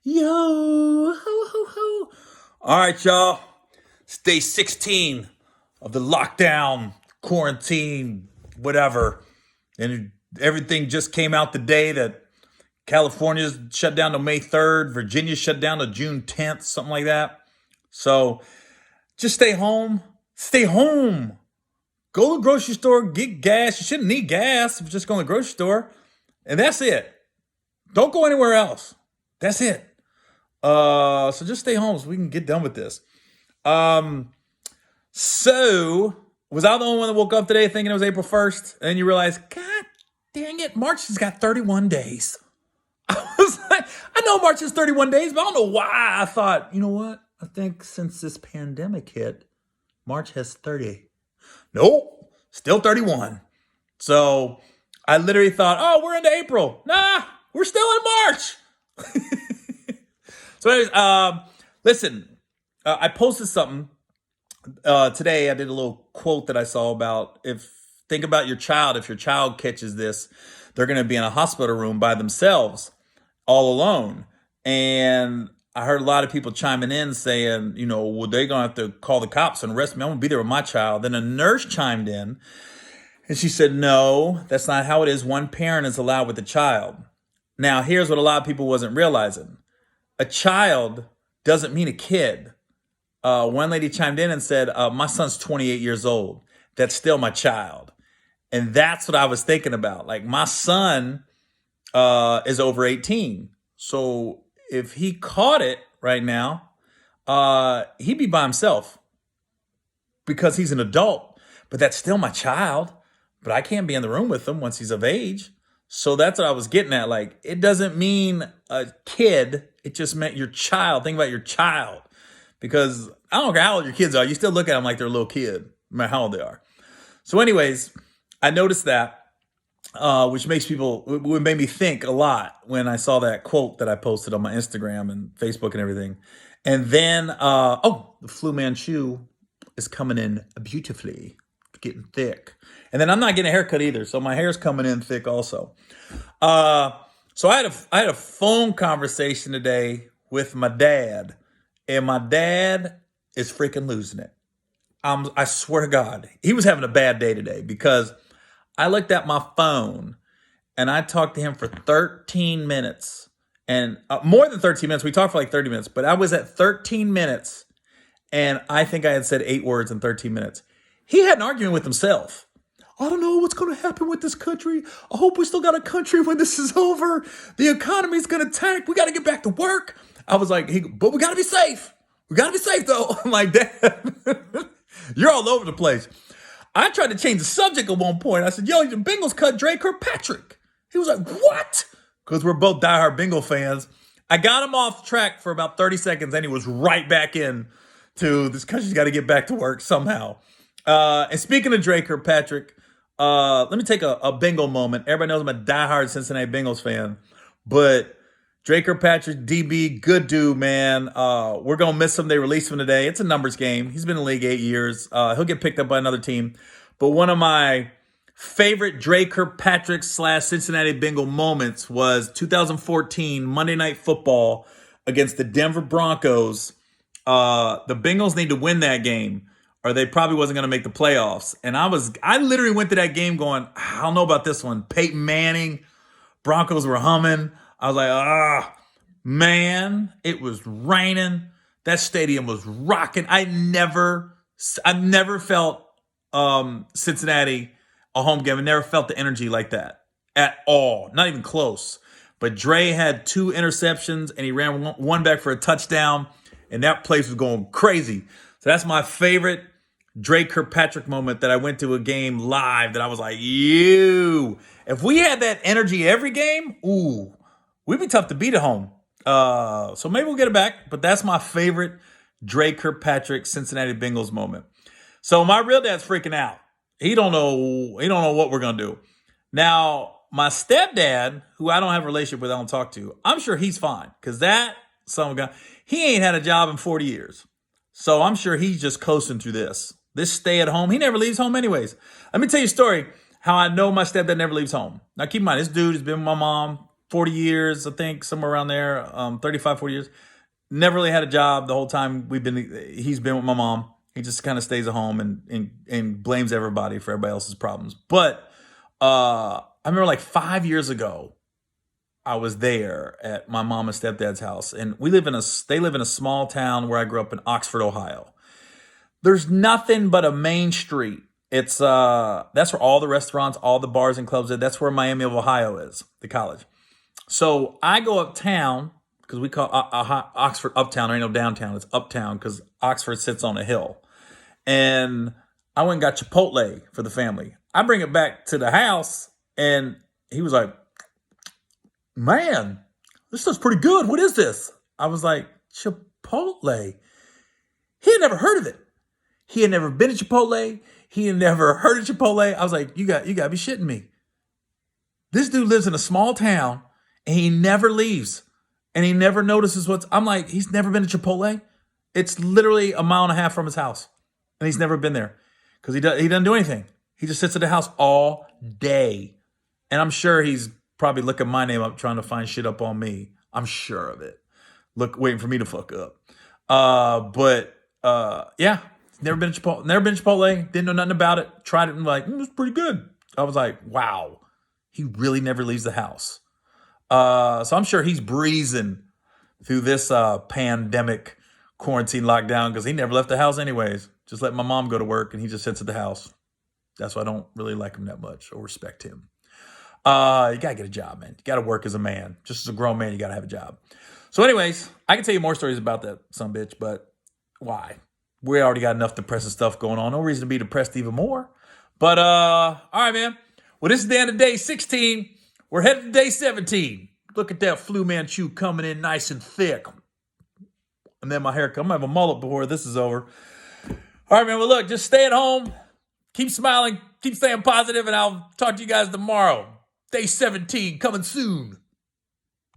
Yo, ho, ho, ho. All right, y'all. It's day 16 of the lockdown, quarantine, whatever. And everything just came out today that California's shut down to May 3rd, Virginia shut down to June 10th, something like that. So just stay home. Stay home. Go to the grocery store, get gas. You shouldn't need gas if you're just going to the grocery store. And that's it. Don't go anywhere else. That's it. So just stay home so we can get done with this. Um, so was I the only one that woke up today thinking it was April 1st? And then you realize, God dang it, March has got 31 days. I was like, I know March is 31 days, but I don't know why I thought, you know what? I think since this pandemic hit, March has 30. Nope, still 31. So I literally thought, oh, we're into April. Nah, we're still in March. So anyways, listen, I posted something today. I did a little quote that I saw about think about your child. If your child catches this, they're going to be in a hospital room by themselves, all alone. And I heard a lot of people chiming in saying, well, they're going to have to call the cops and arrest me. I'm going to be there with my child. Then a nurse chimed in and she said, no, that's not how it is. One parent is allowed with the child. Now, here's what a lot of people wasn't realizing. A child doesn't mean a kid. One lady chimed in and said, my son's 28 years old. That's still my child. And that's what I was thinking about. Like, my son is over 18. So if he caught it right now, he'd be by himself because he's an adult. But that's still my child. But I can't be in the room with him once he's of age. So that's what I was getting at. Like, it doesn't mean a kid. It just meant your child. Think about your child. Because I don't care how old your kids are. You still look at them like they're a little kid, no matter how old they are. So anyways, I noticed that, which made me think a lot when I saw that quote that I posted on my Instagram and Facebook and everything. And then, the Flu Manchu is coming in beautifully, getting thick. And then I'm not getting a haircut either, so my hair's coming in thick also. So I had a phone conversation today with my dad, and my dad is freaking losing it. I swear to God, he was having a bad day today because I looked at my phone and I talked to him for 13 minutes, and more than 13 minutes. We talked for like 30 minutes, but I was at 13 minutes, and I think I had said 8 words in 13 minutes. He had an argument with himself. I don't know what's going to happen with this country. I hope we still got a country when this is over. The economy's going to tank. We got to get back to work. I was like, but we got to be safe. We got to be safe, though. I'm like, Dad, you're all over the place. I tried to change the subject at one point. I said, yo, the Bengals cut Dre Kirkpatrick. He was like, what? Because we're both diehard Bengal fans. I got him off track for about 30 seconds, and he was right back in to this country's got to get back to work somehow. And speaking of Dre Kirkpatrick, let me take a Bengal moment. Everybody knows I'm a diehard Cincinnati Bengals fan, but Dre Kirkpatrick, DB, good dude, man. We're going to miss him. They released him today. It's a numbers game. He's been in the league 8 years. He'll get picked up by another team. But one of my favorite Dre Kirkpatrick / Cincinnati Bengal moments was 2014 Monday Night Football against the Denver Broncos. The Bengals need to win that game, or they probably wasn't going to make the playoffs. And I literally went to that game going, I don't know about this one. Peyton Manning, Broncos were humming. I was like, man, it was raining. That stadium was rocking. I never felt Cincinnati a home game. I never felt the energy like that at all. Not even close. But Dre had 2 interceptions, and he ran one back for a touchdown, and that place was going crazy. So that's my favorite Dre Kirkpatrick moment, that I went to a game live that I was like, if we had that energy every game, we'd be tough to beat at home. So maybe we'll get it back, but that's my favorite Dre Kirkpatrick Cincinnati Bengals moment. So my real dad's freaking out. He don't know what we're going to do. Now, my stepdad, who I don't have a relationship with, I don't talk to, I'm sure he's fine, because that son of a gun, he ain't had a job in 40 years. So I'm sure he's just coasting through this stay at home. He never leaves home anyways. Let me tell you a story how I know my stepdad never leaves home. Now, keep in mind, this dude has been with my mom 40 years, I think, somewhere around there, 35, 40 years. Never really had a job the whole time he's been with my mom. He just kind of stays at home and blames everybody for everybody else's problems. But I remember like 5 years ago, I was there at my mom and stepdad's house, and they live in a small town where I grew up in Oxford, Ohio. There's nothing but a main street. It's that's where all the restaurants, all the bars and clubs are. That's where Miami of Ohio is, the college. So I go uptown because we call Oxford uptown. There ain't no downtown. It's uptown because Oxford sits on a hill. And I went and got Chipotle for the family. I bring it back to the house, and he was like, "Man, this stuff's pretty good. What is this?" I was like, "Chipotle." He had never heard of it. He had never been to Chipotle. He had never heard of Chipotle. I was like, you got to be shitting me. This dude lives in a small town, and he never leaves. And he never notices I'm like, he's never been to Chipotle? It's literally a mile and a half from his house. And he's never been there because he doesn't do anything. He just sits at the house all day. And I'm sure he's probably looking my name up trying to find shit up on me. I'm sure of it. Waiting for me to fuck up. Yeah, never been to Chipotle. Didn't know nothing about it. Tried it and like, it was pretty good. I was like, wow, he really never leaves the house. So I'm sure he's breezing through this pandemic quarantine lockdown because he never left the house anyways. Just let my mom go to work and he just sits at the house. That's why I don't really like him that much or respect him. You gotta get a job, man. You gotta work as a man. Just as a grown man, you gotta have a job. So anyways, I can tell you more stories about that sumbitch, but why? We already got enough depressing stuff going on. No reason to be depressed even more. But all right, man. Well, this is the end of day 16. We're headed to day 17. Look at that Flu Manchu coming in nice and thick. And then my haircut. I'm gonna have a mullet before this is over. All right, man. Well, look, just stay at home. Keep smiling. Keep staying positive, and I'll talk to you guys tomorrow. Day 17 coming soon.